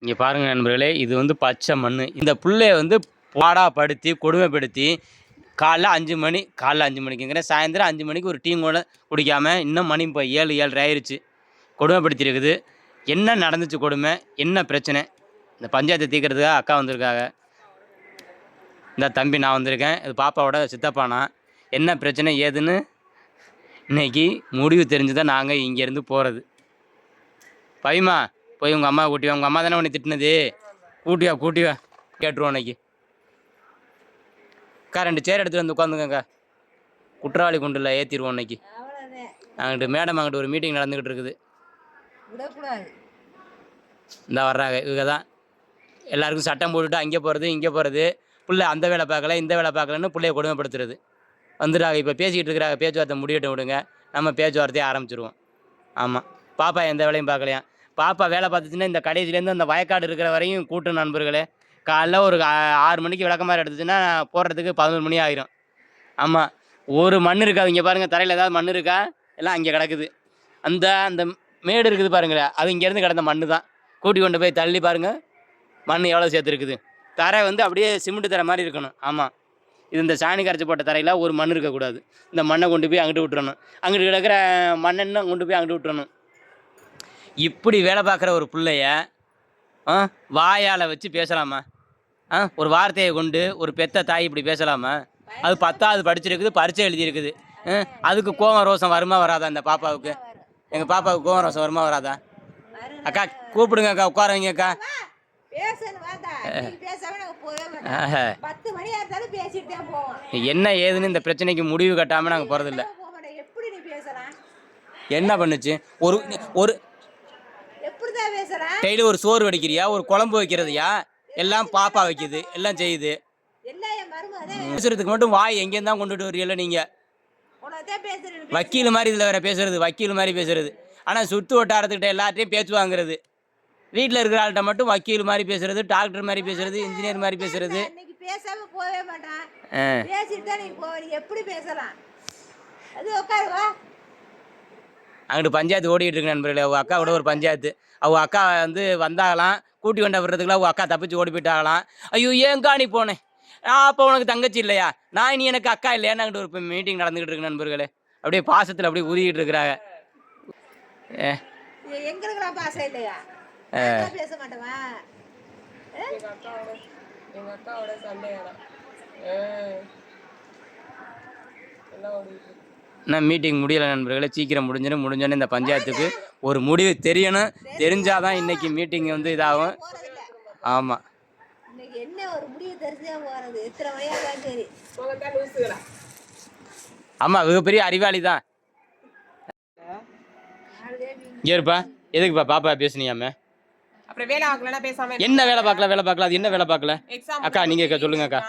இங்கே பாருங்கள் நண்பர்களே, இது வந்து பச்சை மண். இந்த புள்ளைய வந்து பாடாப்படுத்தி கொடுமைப்படுத்தி காலைல 5 மணிக்குங்கிறேன், சாயந்தரம் 5 மணிக்கு ஒரு டீ கூட குடிக்காமல் இன்னும் மணி இப்போ 7 7:30 ஆயிடுச்சு. கொடுமைப்படுத்தியிருக்குது. என்ன நடந்துச்சு கொடுமை, என்ன பிரச்சனை, இந்த பஞ்சாயத்தை தீர்க்கறதுக்காக அக்கா வந்திருக்காங்க. இந்த தம்பி நான் வந்திருக்கேன். இது பாப்பாவோட சித்தப்பானா. என்ன பிரச்சனை ஏதுன்னு இன்னைக்கு முடிவு தெரிஞ்சு தான் நாங்கள் இங்கேருந்து போகிறது. பவிமா, போய் உங்கள் அம்மா கூட்டி வா. உங்கள் அம்மா தானே உன்னை திட்டினது. கூட்டி வா கேட்டுருவோம் இன்னைக்கு. அக்கா 2 சேர் எடுத்துகிட்டு வந்து உட்காந்துக்கக்கா. குற்றவாளி குண்டில் ஏற்றிடுவோம் இன்னைக்கு. அங்கிட்டு மேடம் அங்கிட்டு ஒரு மீட்டிங் நடந்துக்கிட்டு இருக்குது. இந்த வர்றாங்க இவங்க தான். எல்லாருக்கும் சட்டம் போட்டுட்டு அங்கே போகிறது இங்கே போகிறது, பிள்ளை அந்த வேலை பார்க்கல இந்த வேலை பார்க்கலன்னு பிள்ளைய கொடுமைப்படுத்துறது. வந்துடுறாங்க. இப்போ பேசிக்கிட்டு இருக்கிறாங்க. பேச்சுவார்த்தை முடியட்டும் விடுங்க, நம்ம பேச்சுவார்த்தையை ஆரம்பிச்சிருவோம். ஆமாம், பாப்பா எந்த வேலையும் பார்க்கலையா. பாப்பா வேலை பார்த்துச்சுன்னா இந்த கடைசிலேருந்து அந்த வயக்காடு இருக்கிற வரையும் கூட்டும் நண்பர்களே. காலைல ஒரு 6 மணிக்கு விளக்கமாறு எடுத்துச்சுன்னா போடுறதுக்கு 11 மணி ஆகிரும். ஆமாம், ஒரு மண் இருக்காது. இங்கே பாருங்கள், தரையில் ஏதாவது மண் இருக்கா, எல்லாம் அங்கே கிடக்குது. அந்த அந்த மேடு இருக்குது பாருங்களேன், அது இங்கேருந்து கிடந்த மண் தான். கூட்டி கொண்டு போய் தள்ளி பாருங்கள், மண் எவ்வளோ சேர்த்துருக்குது. தரை வந்து அப்படியே சிமெண்ட் தரை மாதிரி இருக்கணும். ஆமாம், இது இந்த சாணி கரைச்சி போட்ட தரையில் ஒரு மண் இருக்கக்கூடாது. இந்த மண்ணை கொண்டு போய் அங்கிட்டு விட்டுறணும். அங்கிட்டு கிடக்கிற மண்ணெண்ணெய் கொண்டு போய் அங்கிட்டு விட்டுறணும். இப்படி வேலை பார்க்குற ஒரு பிள்ளைய வாயால் வச்சு பேசலாமா? ஒரு வார்த்தையை கொண்டு ஒரு பெத்த தாய் இப்படி பேசலாமா? அது 10வது படிச்சிருக்குது, பரீட்சை எழுதியிருக்குது. அதுக்கு கோவம் ரோசம் வருமா வராதா? அந்த பாப்பாவுக்கு, எங்கள் பாப்பாவுக்கு கோவம் ரோசம் வருமா வராதா? அக்கா கூப்பிடுங்க அக்கா, உட்காரவங்க அக்கா. என்ன ஏதுன்னு இந்த பிரச்சனைக்கு முடிவு கட்டாமல் நாங்கள் போகிறதில்ல. என்ன பண்ணுச்சு? ஒரு டெய்லி ஒரு சோறு வடிக்கிறியா, ஒரு குழம்பு வைக்கிறதுயா, எல்லாம் பாப்பா வைக்குது, எல்லாம் செய்யுது. பேசுறதுக்கு மட்டும் வாய் எங்கேயும் தான் கொண்டுட்டு வரீங்கள நீங்கள். வக்கீல் மாதிரி இதில் வேற பேசுறது, வக்கீல் மாதிரி பேசுறது. ஆனால் சுற்று வட்டாரத்துக்கிட்ட எல்லாத்தையும் பேச்சு வாங்குறது. வீட்டில் இருக்கிற ஆள்கிட்ட மட்டும் வக்கீல் மாதிரி பேசுறது, டாக்டர் மாதிரி பேசுறது, இன்ஜினியர் மாதிரி பேசுறது. அங்கிட்டு பஞ்சாயத்து ஓடிக்கிட்டு இருக்கு நண்பர்களே. அவங்க அக்கா கூட ஒரு பஞ்சாயத்து. அவங்க அக்கா வந்து வந்தாகலாம், கூட்டி கொண்ட விடுறதுக்குள்ள அவங்க அக்கா தப்பிச்சு ஓடி போயிட்டாகலாம். ஐயோ ஏங்கா நீ போனேன், அப்போ உனக்கு தங்கச்சி இல்லையா, நான் நீ எனக்கு அக்கா இல்லையான்னு அங்கிட்டு ஒரு மீட்டிங் நடந்துக்கிட்டு இருக்கு நண்பர்களே. அப்படியே பாசத்தில் அப்படியே ஊதிக்கிட்டு இருக்கிறாங்க. நான் மீட்டிங் முடியலை நண்பர்களே, சீக்கிரம் முடிஞ்சோன்னே இந்த பஞ்சாயத்துக்கு ஒரு முடிவு தெரியணும். தெரிஞ்சாதான் இன்னைக்கு மீட்டிங் வந்து இதாகும். ஆமாம், ஆமாம், மிகப்பெரிய அறிவாளி தான். ஏற்பா எதுக்குப்பா பாப்பா பேசுனியாமே? என்ன வேலை பார்க்கல, அது என்ன வேலை பார்க்கல அக்கா? நீங்க சொல்லுங்க அக்கா.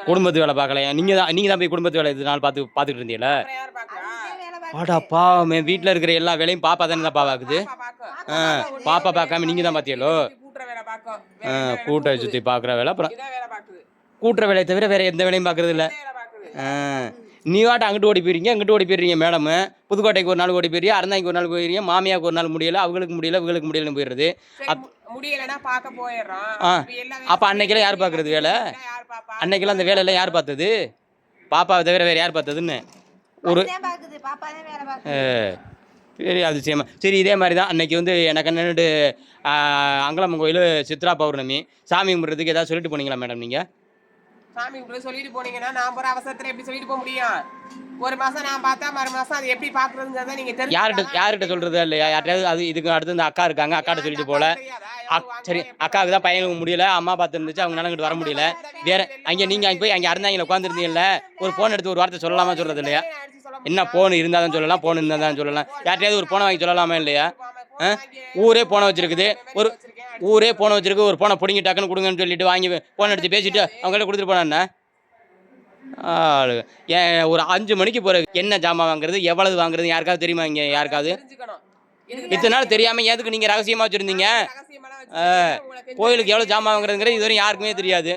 குடும்பத்து வேலை பார்க்கலையா? நீங்க தான் போய் குடும்பத்து வேலை இது நாள் பார்த்துக்கிட்டு இருந்தீங்களா? ஆடா பாவம், வீட்டில் இருக்கிற எல்லா வேலையும் பாப்பா தானே பாக்குது. பாப்பா பார்க்காம நீங்க தான் பாத்தியலோ? கூட்ட சுத்தி பாக்குற வேலை, அப்புறம் கூட்டுற வேலையை தவிர வேற எந்த வேலையும் பாக்குறது இல்லை. நீ வாட்ட அங்கிட்டு ஓடி போயிருங்க, இங்கிட்டு ஓடி போயிருங்க. மேடம் புதுக்கோட்டைக்கு ஒரு நாள் ஓடி போயிருங்க, அறந்தாங்க ஒரு நாள் போயிருங்க, மாமியாவுக்கு ஒரு நாள் முடியல, அவங்களுக்கு முடியல, இவங்களுக்கு முடியலன்னு போயிடுறது. அப்ப அன்னைக்கெல்லாம் யார் பாக்குறது வேலை? அன்னைக்கெல்லாம் அந்த வேலையெல்லாம் யார் பார்த்தது? பாப்பாவை தவிர வேற யார் பார்த்ததுன்னு ஒரு சரி அதிசயமா. சரி, இதே மாதிரி தான் அன்னைக்கு வந்து எனக்கு என்னென்னு அங்கலம்மன் கோயில் சித்ரா பௌர்ணமி சாமி கும்பிட்றதுக்கு ஏதாவது சொல்லிட்டு போனீங்களா மேடம்? நீங்கள் சாமி கும்பிட்டு சொல்லிட்டு போனீங்கன்னா நான் போகிற அவசரத்தில் எப்படி சொல்லிட்டு போக முடியும்? ஒரு மாதம் நான் பார்த்தா மறு மாதம் அது எப்படி பார்க்குறதுங்கிறத நீங்கள் தெரிஞ்சு யார்கிட்ட சொல்கிறது இல்லையா? யார்கிட்டயாவது அது இதுக்கு அடுத்து இந்த அக்கா இருக்காங்க, அக்காட்ட சொல்லிட்டு போகல. சரி, அக்காவுக்கு தான் பையனுக்கு முடியல, அம்மா பார்த்து இருந்துச்சு, அவங்களால இங்கிட்டு வர முடியல. வேற அங்கே நீங்கள் அங்கே போய் அங்கே அறந்தாங்க உட்காந்துருந்தீங்கல்ல, ஒரு ஃபோன் எடுத்து ஒரு வார்த்தை சொல்லலாமா? சொல்கிறது இல்லையா? என்ன ஃபோன் இருந்தால் தான் சொல்லலாம், ஃபோன் இருந்தால் தான் சொல்லலாம். யார்கிட்டயாவது ஒரு ஃபோனை வாங்கி சொல்லலாமா இல்லையா? ஊரே போனை வச்சிருக்குது, ஒரு ஊரே போனை வச்சிருக்கு, ஒரு போனை பிடிங்கி டக்குன்னு கொடுங்கன்னு சொல்லிட்டு வாங்கி போன் எடுத்து பேசிட்டு அவங்கள்ட்ட கொடுத்துட்டு போனாண்ணே. ஏன் ஒரு 5 மணிக்கு போகிற என்ன ஜாமான் வாங்குறது, எவ்வளவு வாங்குறது யாருக்காவது தெரியுமா? இங்கே யாருக்காவது இத்தனை நாள் தெரியாமல் எதுக்கு நீங்கள் ரகசியமாக வச்சுருந்தீங்க? கோயிலுக்கு எவ்வளோ ஜாமான் வாங்குறதுங்கிறது இதுவரையும் யாருக்குமே தெரியாது.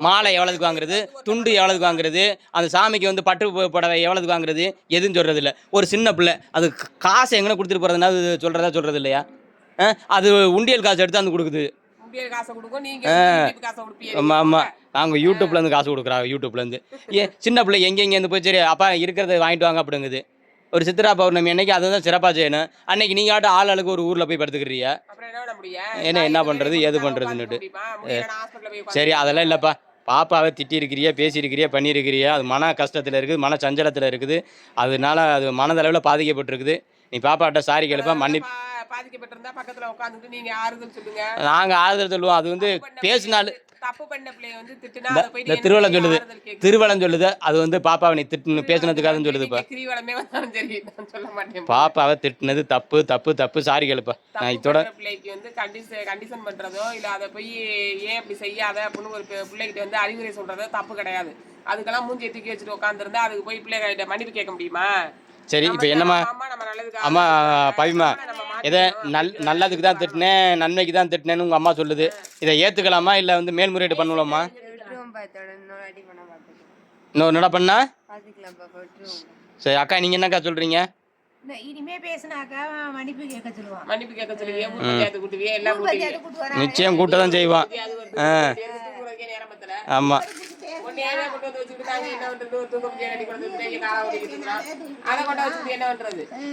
மாலை எவ்வளவுக்கு வாங்குறது, துண்டு எவ்வளவுக்கு வாங்குறது, அந்த சாமிக்கு வந்து பட்டு புடவை எவ்வளவுக்கு வாங்குறது, எதுன்னு சொல்கிறது இல்லை. ஒரு சின்ன பிள்ளை அது காசை எங்கே கொடுத்துட்டு போகிறதுனா சொல்கிறது இல்லையா? அது உண்டியல் காசு எடுத்து வந்து கொடுக்குது. உண்டியல் காசை கொடுக்கும், நீங்க காசை கொடுப்பீங்க. ஆமாம் ஆமாம், நாங்கள் யூடியூப்லேருந்து காசு கொடுக்குறாங்க. யூடியூப்லேருந்து சின்ன பிள்ளை எங்கேருந்து போய் சரி அப்பா இருக்கிறத வாங்கிட்டு வாங்க அப்படிங்குது. ஒரு சித்ரா பௌர்ணமி அன்னைக்கு அதை தான் சிறப்பாக செய்யணும். அன்னைக்கு நீங்கள் ஆளுக்கு ஒரு ஊரில் போய் படுத்துக்கிறீங்க. என்ன பண்ணுறது ஏது பண்ணுறதுன்னுட்டு. சரி அதெல்லாம் இல்லைப்பா, பாப்பாவை திட்டிருக்கிறியா, பேசியிருக்கிறியா, பண்ணியிருக்கிறியா, அது மன கஷ்டத்தில் இருக்குது, மன சஞ்சலத்தில் இருக்குது, அதனால அது மனதளவில் பாதிக்கப்பட்டிருக்குது. நீ பாப்பாட்ட சாரி கேளுப்பா, மன்னிப்பு. பாதிக்கப்பட்டிருந்தா பக்கத்துல உட்காந்துட்டு நீங்க ஆறுதல் சொல்லுங்க. நாங்கள் ஆறுதல் சொல்லுவோம். அது வந்து பேசினாலும் தப்பு பண்ண பிள்ளைய வந்து திட்டுனா இந்த திருவள்ளம் சொல்லுது, திருவள்ளம் சொல்லுது, அது வந்து பாப்பாவை நீ திட்டு பேசினதுக்காக சொல்லுதுப்பா. கிரிவலமே வந்தாலும் சரி நான் சொல்ல மாட்டேன். பாப்பாவை திட்டுனது தப்பு தப்பு தப்பு, சாரி கேளுப்பா. நான் இதோட பிள்ளைக்கு வந்து கண்டிஷன் பண்றதோ இல்ல அதை போய் ஏன் இப்படி செய்யாத அப்படின்னு ஒரு பிள்ளைகிட்ட வந்து அறிவுரை சொல்றதோ தப்பு கிடையாது. அதுக்கெல்லாம் மூஞ்சி தூக்கி வச்சுட்டு உட்காந்துருந்தா அதுக்கு போய் பிள்ளைகிட்ட மன்னிப்பு கேட்க முடியுமா? சரி இப்போ என்னம்மா அம்மா பவிமா, இதை நல்லதுக்கு தான் திட்டினேன், நன்மைக்கு தான் திட்டினேன்னு உங்கள் அம்மா சொல்லுது. இதை ஏற்றுக்கலாமா இல்லை வந்து மேல்முறையீடு பண்ணலாமா? இன்னொரு நட பண்ணா சரி. அக்கா நீங்கள் என்னக்கா சொல்கிறீங்க? இனிமே பேசினாக்கா மன்னிப்பு கேட்க சொல்லுவான். மன்னிப்பு கேட்க சொல்லுவியே, பஞ்சாயத்து கூட்டுவியே, எல்லாம் நிச்சயம் கூட்ட தான் செய்வான். ஆமாம்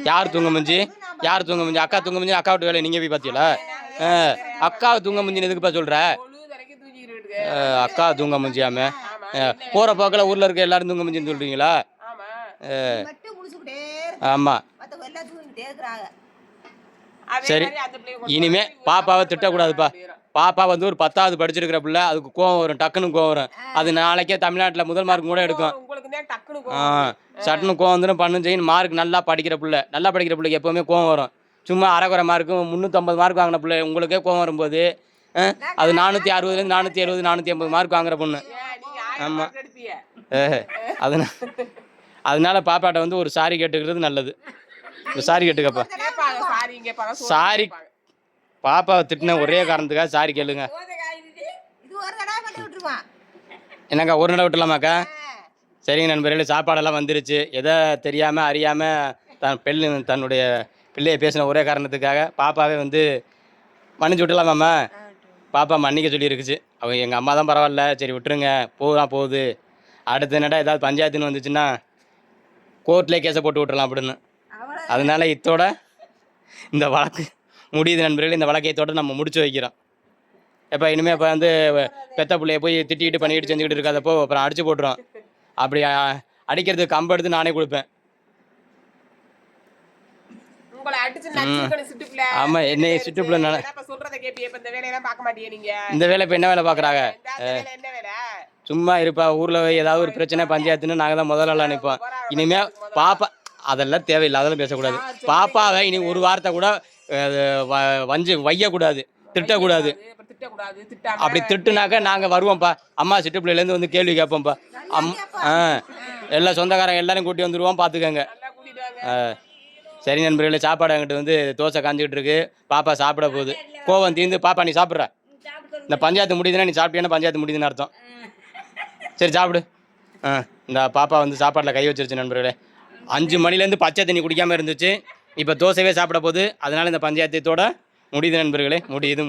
யார் தூங்க முடிஞ்சு யார் தூங்க முடிஞ்சு? அக்கா தூங்க முடிஞ்சு, அக்கா விட்டு வேலை நீங்கள் போய் பார்த்தீங்களா? அக்காவை தூங்க முடிஞ்சுன்னு எதுக்குப்பா சொல்கிற? அக்கா தூங்க முடிஞ்சாம போகிற போக்கில் ஊரில் இருக்க எல்லாரும் தூங்க முடிஞ்சுன்னு சொல்கிறீங்களா? ஆமாம் சரி. இனிமே பாப்பாவை திட்டக்கூடாதுப்பா. பாப்பா வந்து ஒரு 10வது படிச்சிருக்கிற பிள்ளை, அதுக்கு கோவம் வரும், டக்குன்னு கோவம் வரும். அது நாளைக்கே தமிழ்நாட்டில் முதல் மார்க் கூட எடுக்கும். சட்டுன்னு கோவம் வந்துடும், பண்ணும் செய்யும். மார்க் நல்லா படிக்கிற பிள்ளைக்கு எப்போவுமே கோவம் வரும். சும்மா அரைக்குறை மார்க்கும் 350 மார்க் வாங்கின பிள்ளை உங்களுக்கே கோவம் வரும்போது அது 460 470 480 மார்க் வாங்குற பொண்ணு. ஆமாம் அதனால பாப்பாட்ட வந்து ஒரு சாரி கேட்டுக்கிறது நல்லது. சாரி கேட்டுக்கப்பா. சாரி பாப்பாவை திட்டின ஒரே காரணத்துக்காக சாரி கேளுங்க. என்னக்கா ஒரு நடை விட்டுலாமாக்கா? சரிங்க நண்பர்களே, சாப்பாடெல்லாம் வந்துருச்சு. எதை தெரியாமல் அறியாமல் தன்னுடைய பிள்ளையை பேசின ஒரே காரணத்துக்காக பாப்பாவே வந்து மன்னிச்சு விட்டுலாமாம்மா? பாப்பா மன்னிக்க சொல்லியிருக்குச்சு. அவங்க எங்கள் அம்மா தான் பரவாயில்ல, சரி விட்டுருங்க, போகுது. அடுத்த என்னடா ஏதாவது பஞ்சாயத்துன்னு வந்துச்சுன்னா கோர்ட்லேயே கேஸை போட்டு விட்டுறலாம் அப்படின்னு. அதனால இத்தோட இந்த வழக்கு முடியுது நண்பர்களே. இந்த வழக்கையத்தோடு நம்ம முடிச்சு வைக்கிறோம். எப்போ இனிமேல் இப்போ வந்து பெத்த பிள்ளைய போய் திட்டிகிட்டு பண்ணிக்கிட்டு செஞ்சுக்கிட்டு இருக்காதப்போ அப்புறம் அடிச்சு போட்டுரும். அப்படி அடிக்கிறதுக்கு கம்பு எடுத்து நானே கொடுப்பேன். ஆமாம், என்னைய சுட்டுப்புள்ள இந்த வேலை இப்போ என்ன வேலை பார்க்குறாங்க? சும்மா இருப்பா, ஊரில் ஏதாவது ஒரு பிரச்சனை பஞ்சாயத்துன்னு நாங்கள் தான் முதல்ல நினைப்போம். இனிமேல் பாப்பா அதெல்லாம் தேவையில்லை, அதெல்லாம் பேசக்கூடாது. பாப்பாவை இனி ஒரு வார்த்தை கூட வையக்கூடாது, திட்டக்கூடாது. அப்படி திட்டுனாக்க நாங்கள் வருவோம்ப்பா. அம்மா சிட்டுப்பிள்ளையிலேருந்து வந்து கேள்வி கேட்போம்ப்பா. எல்லா சொந்தக்காரங்க எல்லாரும் கூட்டி வந்துடுவோம், பார்த்துக்கோங்க. சரி நண்பர்களே, சாப்பாடு என்கிட்ட வந்து தோசை காஞ்சிக்கிட்டு இருக்கு. பாப்பா சாப்பிட போகுது. கோவம் தீர்ந்து பாப்பா நீ சாப்பிட்ற, இந்த பஞ்சாயத்து முடியுதுன்னா நீ சாப்பிட்டீங்கன்னா பஞ்சாயத்து முடியுதுன்னு அர்த்தம். சரி சாப்பிடு. இந்த பாப்பா வந்து சாப்பாட்டில் கை வச்சிருச்சு நண்பர்களே. 5 மணிலேருந்து பச்சை தண்ணி குடிக்காமல் இருந்துச்சு, இப்போ தோசைவே சாப்பிட போகுது. அதனால் இந்த பஞ்சாயத்தோட முடியுது நண்பர்களே. முடியுது.